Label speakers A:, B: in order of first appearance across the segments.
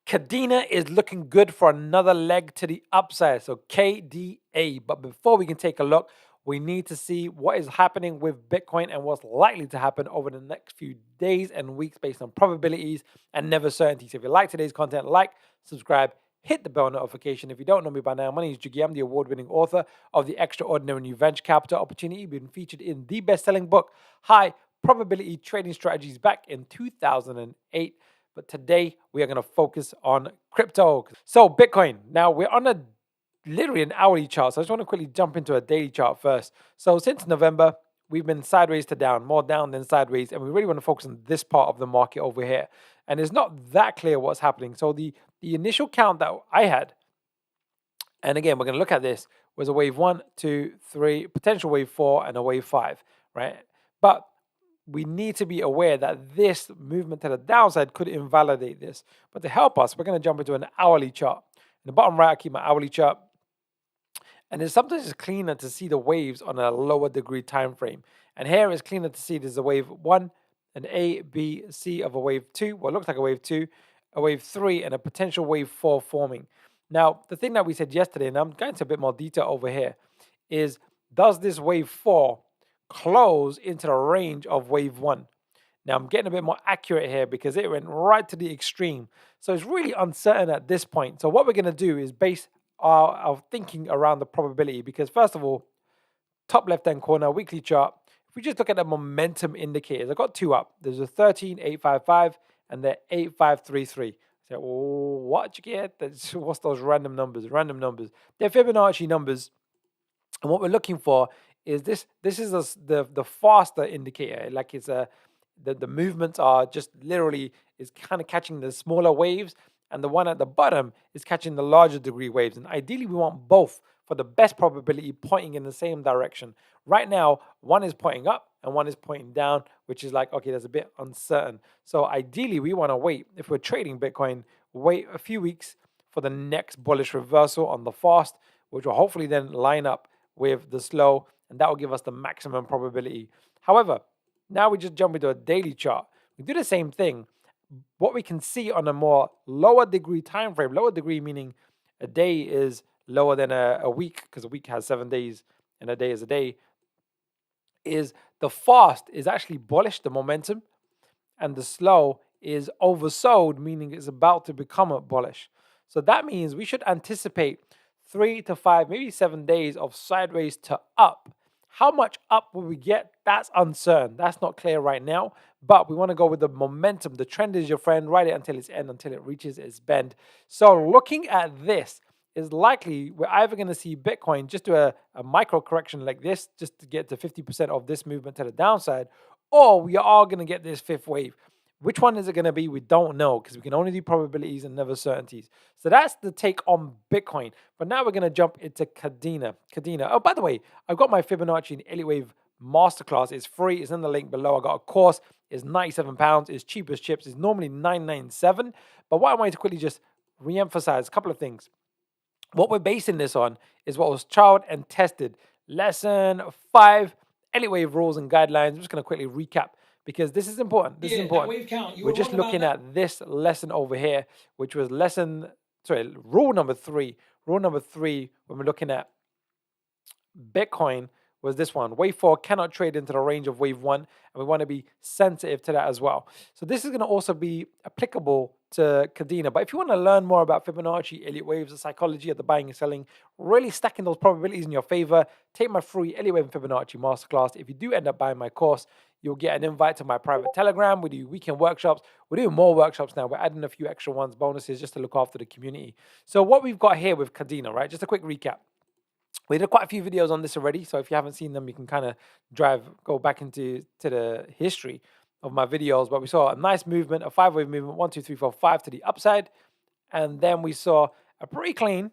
A: Kadena is looking good for another leg to the upside. So KDA. But before we can take a look, we need to see what is happening with Bitcoin and what's likely to happen over the next few days and weeks based on probabilities and never certainties. If you like today's content, like, subscribe, hit the bell notification. If you don't know me by now, my name is Jiggy. I'm the award-winning author of The Extraordinary New Venture Capital Opportunity, been featured in the best-selling book, High Probability Trading Strategies, back in 2008. But today we are going to focus on crypto. So Bitcoin. Now we're on literally an hourly chart. So I just want to quickly jump into a daily chart first. So since November, we've been sideways to down, more down than sideways. And we really want to focus on this part of the market over here. And it's not that clear what's happening. So the initial count that I had, and again, we're going to look at this, was a wave 1, 2, 3, potential wave 4, and a wave 5, right? But we need to be aware that this movement to the downside could invalidate this. But to help us, we're going to jump into an hourly chart. In the bottom right, I keep my hourly chart. And sometimes it's cleaner to see the waves on a lower degree time frame. And here it's cleaner to see there's a wave 1, an A, B, C of a wave 2, what looks like a wave 2, a wave 3, and a potential wave 4 forming. Now, the thing that we said yesterday, and I'm going into a bit more detail over here, is does this wave 4 close into the range of wave 1? Now, I'm getting a bit more accurate here because it went right to the extreme. So it's really uncertain at this point. So what we're going to do is base our thinking around the probability, because first of all, top left-hand corner, weekly chart, if we just look at the momentum indicators, I've got two up. There's a 13,855 and the 8,533. So, what you get? What's those random numbers? Random numbers. They're Fibonacci numbers. And what we're looking for is this. This is the faster indicator. Like it's the movements are just literally is kind of catching the smaller waves, and the one at the bottom is catching the larger degree waves. And ideally, we want both for the best probability pointing in the same direction. Right now, one is pointing up and one is pointing down, which is like, okay, that's a bit uncertain. So ideally, we want to wait. If we're trading Bitcoin, wait a few weeks for the next bullish reversal on the fast, which will hopefully then line up with the slow, and that will give us the maximum probability. However, now we just jump into a daily chart. We do the same thing. What we can see on a more lower degree time frame, lower degree meaning a day is lower than a week, because a week has 7 days and a day is a day, is the fast is actually bullish, the momentum, and the slow is oversold, meaning it's about to become a bullish. So that means we should anticipate 3 to 5, maybe 7 days of sideways to up. How much up will we get? That's uncertain. That's not clear right now, but we want to go with the momentum. The trend is your friend. Ride it until its end, until it reaches its bend. So looking at this, is likely we're either going to see Bitcoin just do a micro correction like this, just to get to 50% of this movement to the downside, or we are going to get this fifth wave. Which one is it going to be? We don't know, because we can only do probabilities and never certainties. So that's the take on Bitcoin. But now we're going to jump into Kadena. Oh, by the way, I've got my Fibonacci and Elliott Wave Masterclass. It's free. It's in the link below. I got a course. It's £97. It's cheap as chips. It's normally $997. But what I wanted to quickly just re-emphasize a couple of things. What we're basing this on is what was tried and tested. Lesson 5, Elliott Wave rules and guidelines. I'm just going to quickly recap, because this is important. This is important. We're just looking at this lesson over here, which was rule number 3. Rule number 3, when we're looking at Bitcoin, was this one. Wave 4 cannot trade into the range of wave 1, and we want to be sensitive to that as well. So this is going to also be applicable to Kadena. But if you want to learn more about Fibonacci, Elliott Waves, the psychology of the buying and selling, really stacking those probabilities in your favor, take my free Elliott Wave and Fibonacci Masterclass. If you do end up buying my course, you'll get an invite to my private Telegram. We do weekend workshops. We're doing more workshops now. We're adding a few extra ones, bonuses, just to look after the community. So what we've got here with Kadena, right? Just a quick recap. We did quite a few videos on this already, so if you haven't seen them, you can kind of go back into the history of my videos. But we saw a nice movement, a 5-wave movement, 1, 2, 3, 4, 5 to the upside, and then we saw a pretty clean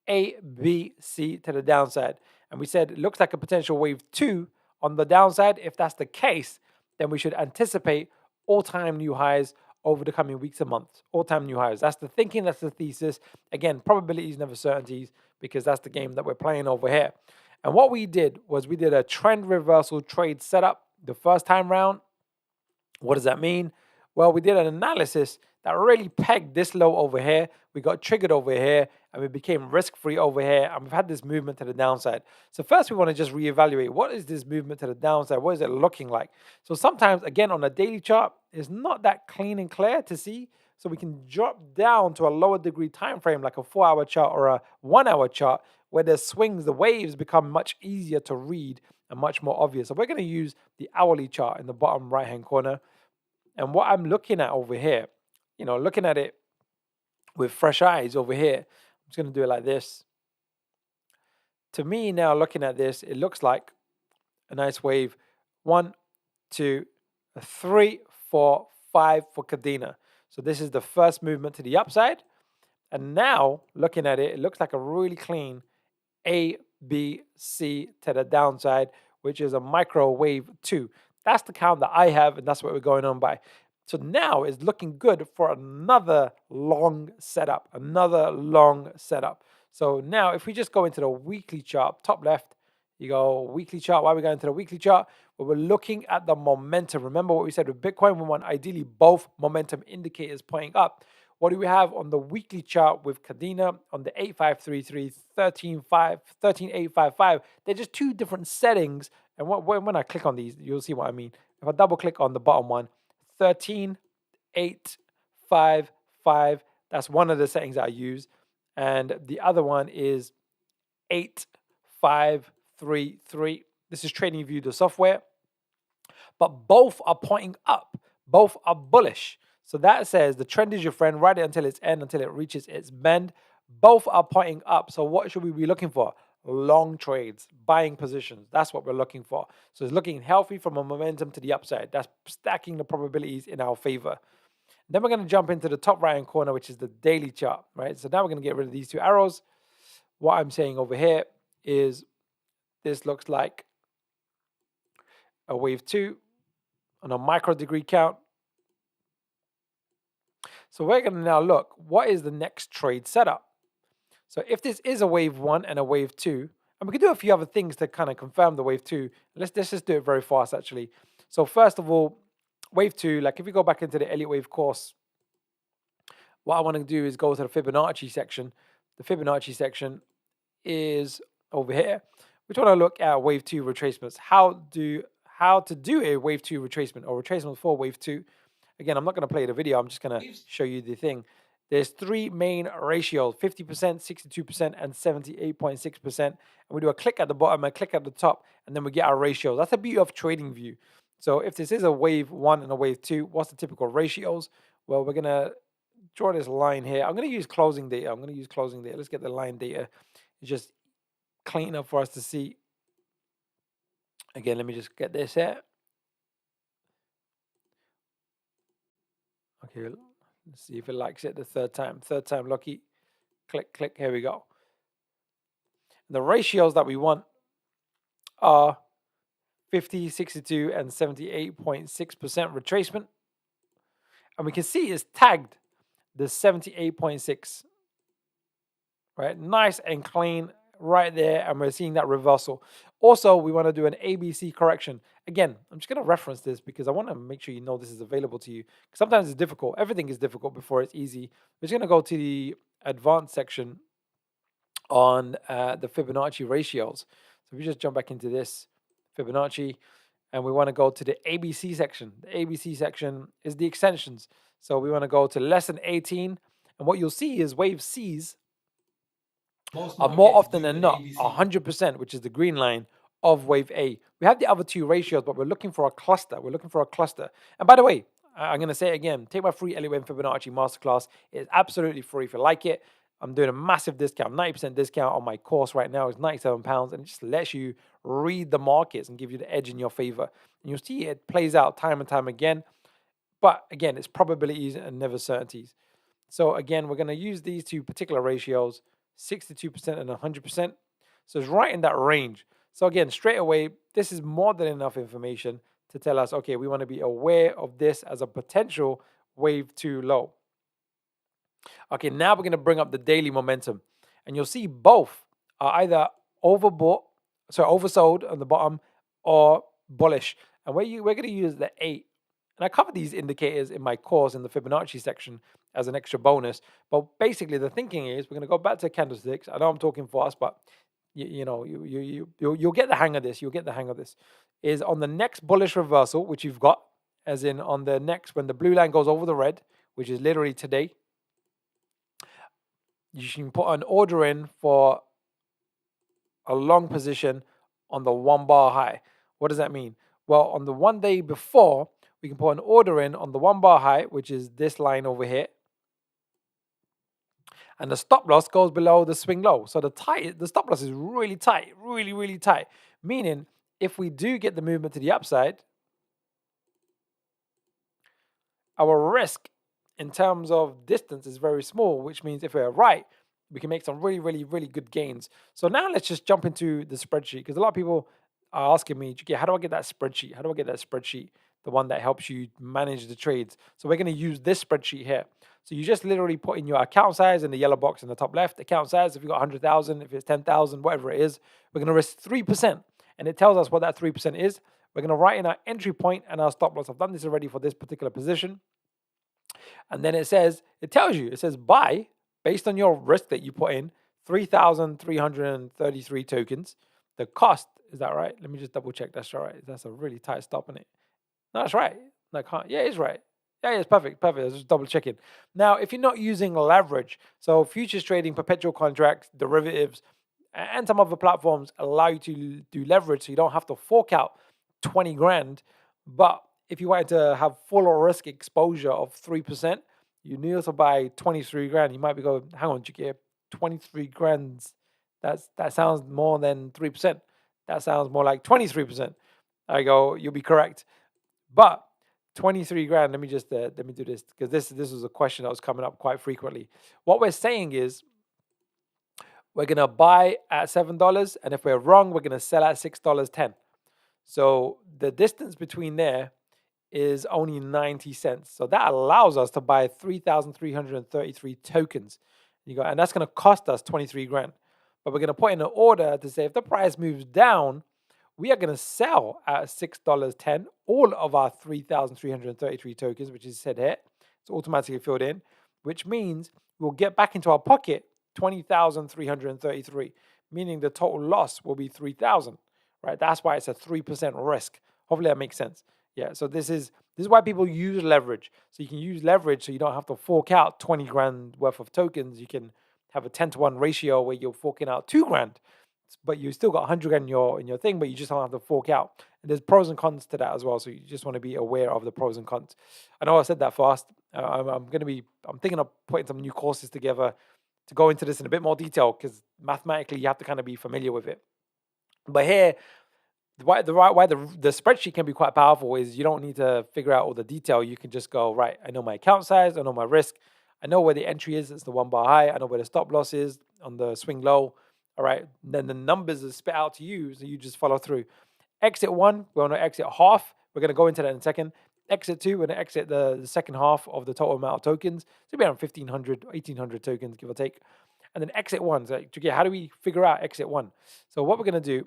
A: A, B, C to the downside. And we said it looks like a potential wave 2 on the downside. If that's the case, then we should anticipate all-time new highs over the coming weeks and months. All-time new highs. That's the thinking, that's the thesis. Again, probabilities, never certainties, because that's the game that we're playing over here. And what we did was we did a trend reversal trade setup the first time round. What does that mean? Well, we did an analysis that really pegged this low over here. We got triggered over here and we became risk-free over here. And we've had this movement to the downside. So first we want to just reevaluate, what is this movement to the downside? What is it looking like? So sometimes, again, on a daily chart, it's not that clean and clear to see. So we can drop down to a lower degree time frame, like a 4-hour chart or a 1-hour chart, where the swings, the waves become much easier to read and much more obvious. So we're going to use the hourly chart in the bottom right-hand corner. And what I'm looking at over here, looking at it with fresh eyes over here, I'm just going to do it like this. To me now, looking at this, it looks like a nice wave. 1, 2, 3, 4, 5 for Kadena. So this is the first movement to the upside. And now, looking at it, it looks like a really clean A, B, C to the downside, which is a microwave 2. That's the count that I have, and that's what we're going on by. So now it's looking good for another long setup, So now if we just go into the weekly chart, top left, you go weekly chart. Why are we going to the weekly chart? Well, we're looking at the momentum. Remember what we said with Bitcoin, we want ideally both momentum indicators pointing up. What do we have on the weekly chart with Kadena on the 8533, 13855? They're just two different settings. And when I click on these, you'll see what I mean. If I double click on the bottom one, 13855, that's one of the settings that I use. And the other one is 8533. This is TradingView, the software. But both are pointing up. Both are bullish. So that says the trend is your friend. Ride it until its end, until it reaches its bend. Both are pointing up. So what should we be looking for? Long trades, buying positions. That's what we're looking for. So it's looking healthy from a momentum to the upside. That's stacking the probabilities in our favor. Then we're going to jump into the top right-hand corner, which is the daily chart, right? So now we're going to get rid of these two arrows. What I'm saying over here is this looks like a wave 2 on a micro degree count. So we're going to now look, what is the next trade setup? So if this is a wave 1 and a wave 2, and we can do a few other things to kind of confirm the wave 2. Let's just do it very fast, actually. So first of all, wave 2, like if we go back into the Elliott wave course, what I want to do is go to the Fibonacci section. The Fibonacci section is over here. We want to look at wave 2 retracements. How to do a wave 2 retracement or retracement for wave 2. Again, I'm not going to play the video. I'm just going to show you the thing. There's three main ratios, 50%, 62%, and 78.6%. And we do a click at the bottom and a click at the top, and then we get our ratios. That's the beauty of TradingView. So if this is a wave 1 and a wave 2, what's the typical ratios? Well, we're going to draw this line here. I'm going to use closing data. Let's get the line data. It's just clean enough for us to see. Again, let me just get this here. Okay, let's see if it likes it the third time. Third time lucky. Click, click. Here we go. And the ratios that we want are 50, 62, and 78.6% retracement. And we can see it's tagged the 78.6. Right? Nice and clean right there. And we're seeing that reversal. Also, we want to do an ABC correction. Again, I'm just going to reference this because I want to make sure you know this is available to you. Sometimes it's difficult. Everything is difficult before it's easy. We're just going to go to the advanced section on the Fibonacci ratios. So if we just jump back into this Fibonacci, and we want to go to the ABC section. The ABC section is the extensions. So we want to go to less than 18. And what you'll see is wave C's are more often than not 100%, which is the green line of wave A. We have the other two ratios, but we're looking for a cluster. And by the way, I'm going to say it again, take my free Elliott Wave Fibonacci Masterclass. It's absolutely free. If you like it, I'm doing a massive discount, 90% discount on my course right now. It's £97, and it just lets you read the markets and give you the edge in your favor. And you'll see it plays out time and time again. But again, it's probabilities and never certainties. So again, we're going to use these two particular ratios, 62% and 100%. So it's right in that range. So again, straight away, this is more than enough information to tell us, okay, we want to be aware of this as a potential wave 2 low. Okay, now we're going to bring up the daily momentum. And you'll see both are either oversold on the bottom or bullish. And we're going to use the 8 And I cover these indicators in my course in the Fibonacci section as an extra bonus. But basically, the thinking is we're going to go back to candlesticks. I know I'm talking fast, but you'll get the hang of this. You'll get the hang of this. Is on the next bullish reversal, which you've got, as in on the next, when the blue line goes over the red, which is literally today, you can put an order in for a long position on the 1 bar high. What does that mean? Well, on the 1 day before, we can put an order in on the 1 bar high, which is this line over here. And the stop loss goes below the swing low. So the stop loss is really tight, really, really tight. Meaning, if we do get the movement to the upside, our risk in terms of distance is very small, which means if we're right, we can make some really, really, really good gains. So now let's just jump into the spreadsheet, because a lot of people are asking me, how do I get that spreadsheet? How do I get that spreadsheet? The one that helps you manage the trades. So we're going to use this spreadsheet here. So you just literally put in your account size in the yellow box in the top left, account size, if you've got 100,000, if it's 10,000, whatever it is, we're going to risk 3%. And it tells us what that 3% is. We're going to write in our entry point and our stop loss. I've done this already for this particular position. And then it says buy based on your risk that you put in 3,333 tokens. The cost, is that right? Let me just double check. That's right. That's a really tight stop in it. No, that's right. Yeah, it's right. Yeah, it's perfect. I was just double checking. Now, if you're not using leverage, so futures trading, perpetual contracts, derivatives, and some other platforms allow you to do leverage, so you don't have to fork out 20 grand. But if you wanted to have full risk exposure of 3%, you need to buy 23 grand. You might be going, hang on, Jiggy, 23 grand. That sounds more than 3%. That sounds more like 23%. I go, you'll be correct. But 23 grand, let me do this, because this was a question that was coming up quite frequently. What we're saying is we're going to buy at $7, and if we're wrong, we're going to sell at $6.10. So the distance between there is only 90 cents. So that allows us to buy 3,333 tokens. And that's going to cost us 23 grand. But we're going to put in an order to say if the price moves down, we are going to sell at $6.10 all of our 3,333 tokens, which is said here. It's automatically filled in, which means we'll get back into our pocket 20,333, meaning the total loss will be 3,000, right? That's why it's a 3% risk. Hopefully that makes sense. Yeah, so this is why people use leverage. So you can use leverage so you don't have to fork out 20 grand worth of tokens. You can have a 10-to-1 ratio where you're forking out 2 grand, but you still got 100 grand in your thing, but you just don't have to fork out. And there's pros and cons to that as well. So you just want to be aware of the pros and cons. I know I said that fast. I'm thinking of putting some new courses together to go into this in a bit more detail, because mathematically you have to kind of be familiar with it. But here, why the spreadsheet can be quite powerful is you don't need to figure out all the detail. You can just go, right, I know my account size, I know my risk, I know where the entry is, it's the 1 bar high, I know where the stop loss is on the swing low. All right, then the numbers are spit out to you, so you just follow through. Exit 1, we're going to exit half. We're going to go into that in a second. Exit 2, we're going to exit the second half of the total amount of tokens. So it'll be around 1,500, 1,800 tokens, give or take. And then exit 1, so how do we figure out exit 1? So what we're going to do,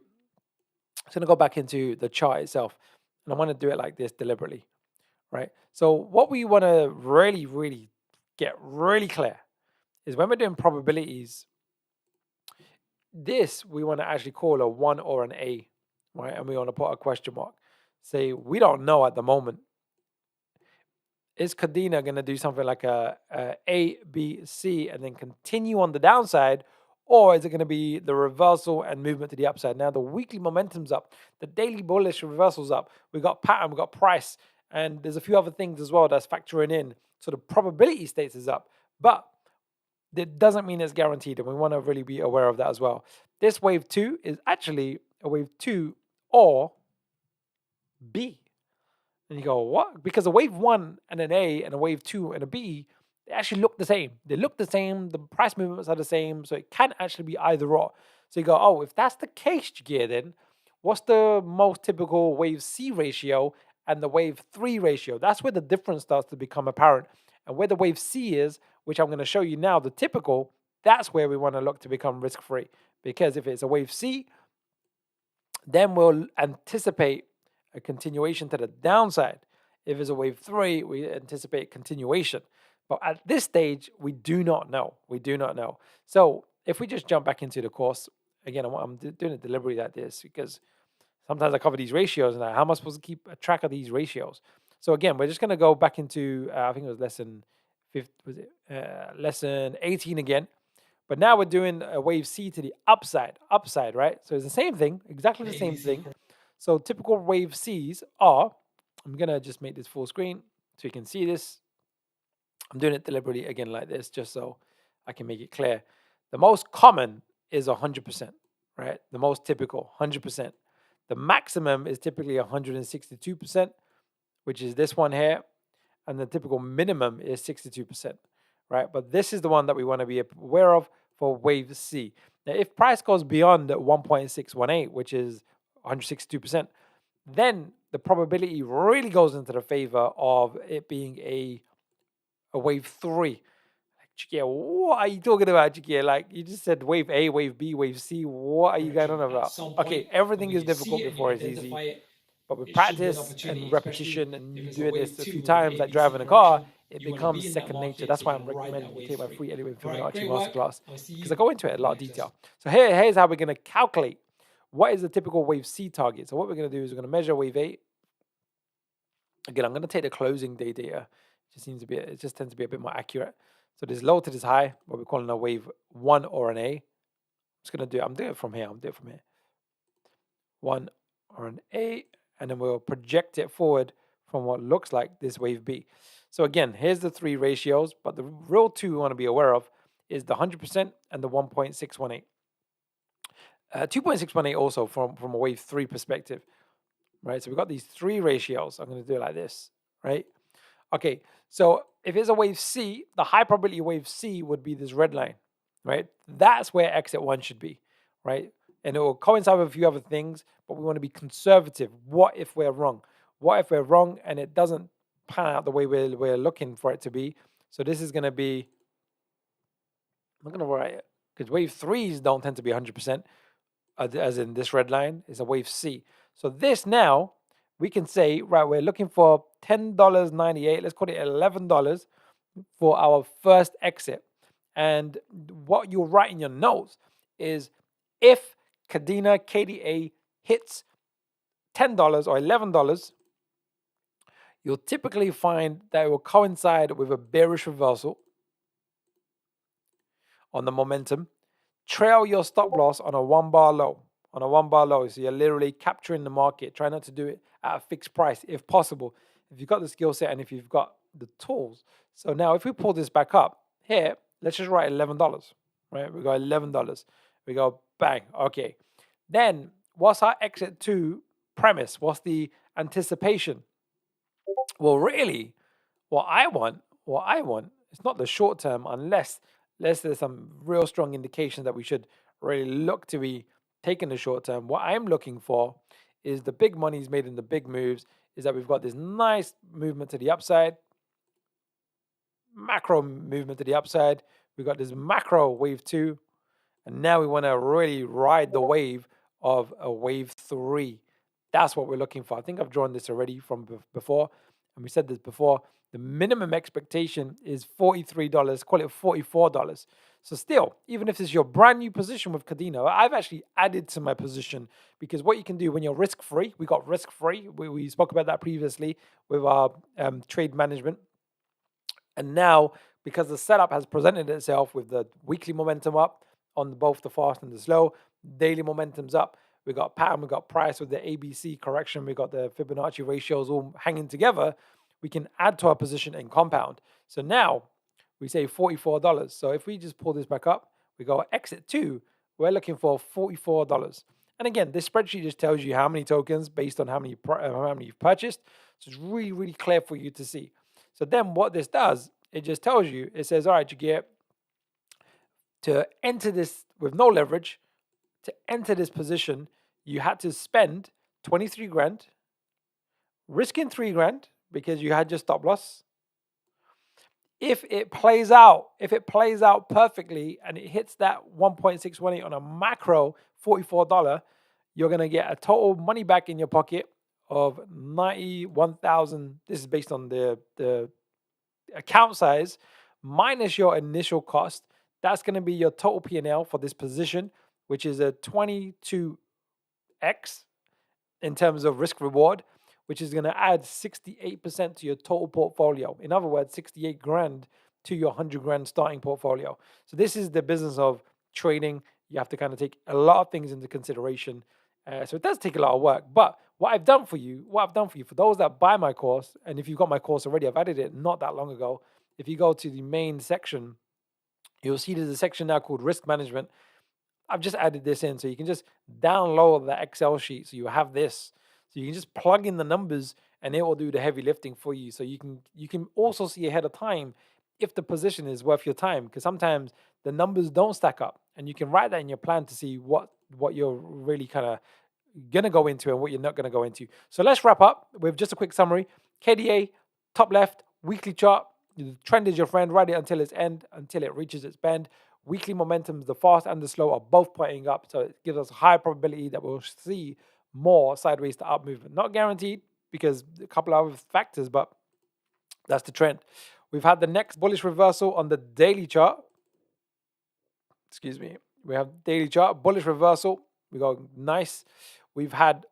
A: I'm going to go back into the chart itself, and I want to do it like this deliberately, right? So what we want to really, really get really clear is when we're doing probabilities, this we want to actually call a 1 or an A, right? And we want to put a question mark. Say, we don't know at the moment. Is Kadena going to do something like a A, B, C, and then continue on the downside? Or is it going to be the reversal and movement to the upside? Now, the weekly momentum's up. The daily bullish reversal's up. We've got pattern, we've got price. And there's a few other things as well that's factoring in. So the probability states is up. But that doesn't mean it's guaranteed. And we want to really be aware of that as well. This wave 2 is actually a wave 2 or B. And you go, what? Because a wave 1 and an A and a wave 2 and a B, they actually look the same. They look the same. The price movements are the same. So it can actually be either or. So you go, oh, if that's the case, then what's the most typical wave C ratio and the wave 3 ratio? That's where the difference starts to become apparent. And where the wave C is, which I'm going to show you now, the typical, that's where we want to look to become risk-free. Because if it's a wave C, then we'll anticipate a continuation to the downside. If it's a wave 3, we anticipate continuation. But at this stage, we do not know. We do not know. So if we just jump back into the course, again, I'm doing it deliberately like this because sometimes I cover these ratios and how am I supposed to keep a track of these ratios? So again, we're just going to go back into, I think it was lesson 50, lesson 18 again. But now we're doing a wave C to the upside, right? So it's the same thing, exactly the same thing. So typical wave Cs are, I'm going to just make this full screen so you can see this. I'm doing it deliberately again like this, just so I can make it clear. The most common is 100%, right? The most typical, 100%. The maximum is typically 162%, which is this one here. And the typical minimum is 62%, right? But this is the one that we want to be aware of for wave C. Now, if price goes beyond 1.618, which is 162%, then the probability really goes into the favor of it being a wave 3. Like, Chikia, what are you talking about, Chikia? Like, you just said wave A, wave B, wave C. What are you going on about? Okay, everything is difficult before it's easy. But with practice and repetition and you doing this a few times, like driving a car, it becomes second nature. That's why I'm recommending you take my free Anyway Fibonacci Masterclass, because I go into it in a lot of detail. So here's how we're going to calculate what is the typical wave C target. So what we're going to do is we're going to measure wave 8. Again, I'm going to take the closing day data. It just tends to be a bit more accurate. So this low to this high, what we're calling a wave 1 or an A. I'm doing it from here. 1 or an A, and then we'll project it forward from what looks like this wave B. So again, here's the 3 ratios, but the real 2 we want to be aware of is the 100% and the 1.618. 2.618 also from a wave 3 perspective, right? So we've got these 3 ratios. I'm going to do it like this, right? Okay, so if it's a wave C, the high probability wave C would be this red line, right? That's where exit 1 should be, right? And it will coincide with a few other things, but we want to be conservative. What if we're wrong? What if we're wrong and it doesn't pan out the way we're looking for it to be? So this is going to be, I'm going to write it, because wave 3s don't tend to be 100%, as in this red line is a wave C. So this now, we can say, right, we're looking for $10.98, let's call it $11 for our first exit. And what you'll write in your notes is if Kadena KDA hits $10 or $11, you'll typically find that it will coincide with a bearish reversal on the momentum. Trail your stop loss on a 1-bar low. So you're literally capturing the market. Try not to do it at a fixed price if possible. If you've got the skill set and if you've got the tools. So now if we pull this back up here, let's just write $11, right? We got $11. We go bang. Okay. Then what's our exit 2 premise? What's the anticipation? Well, really, what I want, it's not the short term unless there's some real strong indications that we should really look to be taking the short term. What I'm looking for is the big money's made in the big moves, is that we've got this nice movement to the upside, macro movement to the upside. We've got this macro wave 2, and now we want to really ride the wave of a wave 3. That's what we're looking for. I think I've drawn this already from before, and we said this before. The minimum expectation is $43, call it $44. So still, even if this is your brand new position with Kadena, I've actually added to my position, because what you can do when you're risk-free, we got risk-free. We spoke about that previously with our trade management. And now, because the setup has presented itself with the weekly momentum up on both the fast and the slow, daily momentum's up. We got pattern, we got price with the ABC correction, we got the Fibonacci ratios all hanging together. We can add to our position and compound. So now we say $44. So if we just pull this back up, we go exit 2, we're looking for $44. And again, this spreadsheet just tells you how many tokens based on how many you've purchased. So it's really, really clear for you to see. So then what this does, it just tells you, it says, all right, you get to enter this with no leverage, to enter this position, you had to spend 23 grand, risking 3 grand because you had your stop loss. If it plays out perfectly and it hits that 1.618 on a macro $44, you're going to get a total money back in your pocket of 91,000. This is based on the account size minus your initial cost. That's going to be your total P&L for this position, which is a 22x in terms of risk reward, which is going to add 68% to your total portfolio. In other words, 68 grand to your 100 grand starting portfolio. So this is the business of trading. You have to kind of take a lot of things into consideration. So it does take a lot of work. But what I've done for you, for those that buy my course, and if you've got my course already, I've added it not that long ago. If you go to the main section, you'll see there's a section now called risk management. I've just added this in, so you can just download the Excel sheet. So you have this, so you can just plug in the numbers, and it will do the heavy lifting for you. So you can also see ahead of time if the position is worth your time, because sometimes the numbers don't stack up, and you can write that in your plan to see what you're really kind of gonna go into and what you're not gonna go into. So let's wrap up with just a quick summary. KDA, top left, weekly chart. The trend is your friend. Ride it until its end, until it reaches its bend. Weekly momentums, the fast and the slow, are both pointing up. So it gives us a high probability that we'll see more sideways to up movement. Not guaranteed because a couple of other factors, but that's the trend. We've had the next bullish reversal on the daily chart. Excuse me. We have daily chart, bullish reversal. We go nice. We've had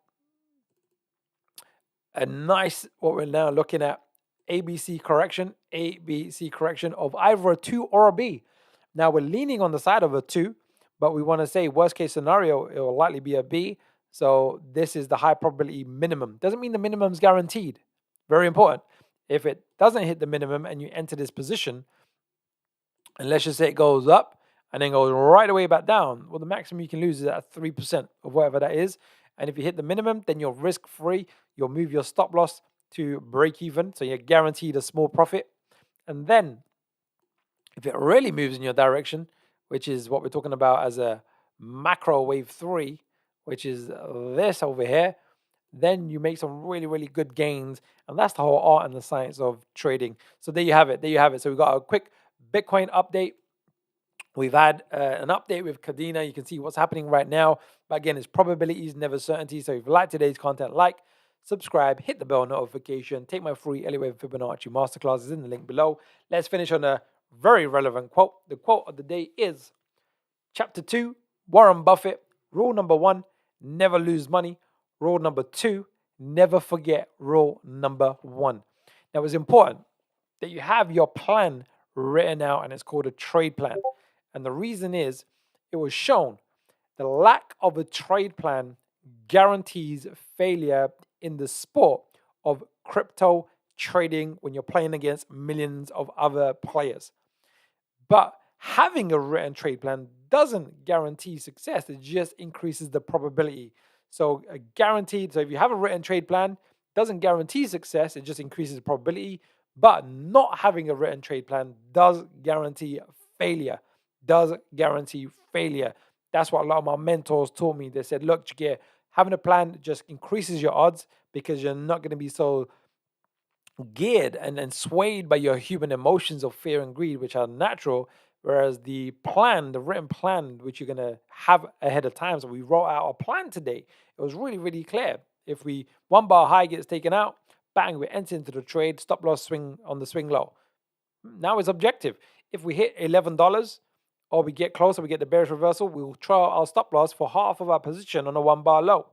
A: a nice, what we're now looking at, ABC correction of either a 2 or a B. Now we're leaning on the side of a 2, but we want to say worst case scenario, it will likely be a B. So this is the high probability minimum. Doesn't mean the minimum is guaranteed. Very important. If it doesn't hit the minimum and you enter this position, and let's just say it goes up and then goes right away back down, well, the maximum you can lose is at 3% of whatever that is. And if you hit the minimum, then you're risk free. You'll move your stop loss to break even, so you're guaranteed a small profit. And then if it really moves in your direction, which is what we're talking about as a macro wave 3, which is this over here, then you make some really, really good gains. And that's the whole art and the science of trading. So there you have it. So we've got a quick Bitcoin update. We've had an update with Kadena. You can see what's happening right now. But again, it's probabilities, never certainty. So if you like today's content, like, subscribe, hit the bell notification, take my free Elliott Wave Fibonacci Masterclass is in the link below. Let's finish on a very relevant quote. The quote of the day is Chapter 2, Warren Buffett. Rule number 1, never lose money. Rule number 2, never forget rule number 1. Now, it's important that you have your plan written out, and it's called a trade plan. And the reason is it was shown the lack of a trade plan guarantees failure in the sport of crypto trading when you're playing against millions of other players. But having a written trade plan doesn't guarantee success. It just increases the probability. So if you have a written trade plan, doesn't guarantee success. It just increases the probability. But not having a written trade plan does guarantee failure. That's what a lot of my mentors taught me. They said, look, Jagir, having a plan just increases your odds because you're not going to be so geared and swayed by your human emotions of fear and greed, which are natural. Whereas the written plan, which you're going to have ahead of time. So we wrote out a plan today. It was really, really clear. If one bar high gets taken out, bang, we enter into the trade, stop loss swing on the swing low. Now it's objective. If we hit $11 or we get closer, we get the bearish reversal, we'll try our stop loss for half of our position on a 1 bar low.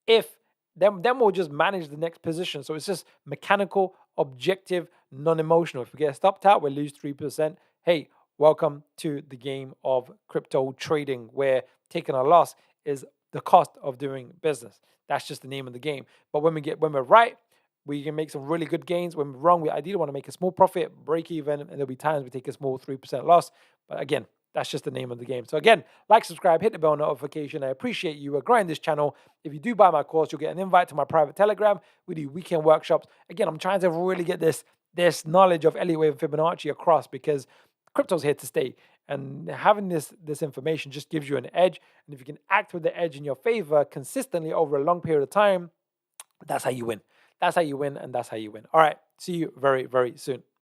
A: Then we'll just manage the next position. So it's just mechanical, objective, non-emotional. If we get stopped out, we'll lose 3%. Hey, welcome to the game of crypto trading, where taking a loss is the cost of doing business. That's just the name of the game. But when we're right, we can make some really good gains. When we're wrong, we ideally want to make a small profit, break even, and there'll be times we take a small 3% loss. But again, that's just the name of the game. So again, like, subscribe, hit the bell notification. I appreciate you. We're growing this channel. If you do buy my course, you'll get an invite to my private Telegram. We do weekend workshops. Again, I'm trying to really get this knowledge of Elliott Wave and Fibonacci across, because crypto's here to stay. And having this information just gives you an edge. And if you can act with the edge in your favor consistently over a long period of time, that's how you win. That's how you win, and that's how you win. All right. See you very, very soon.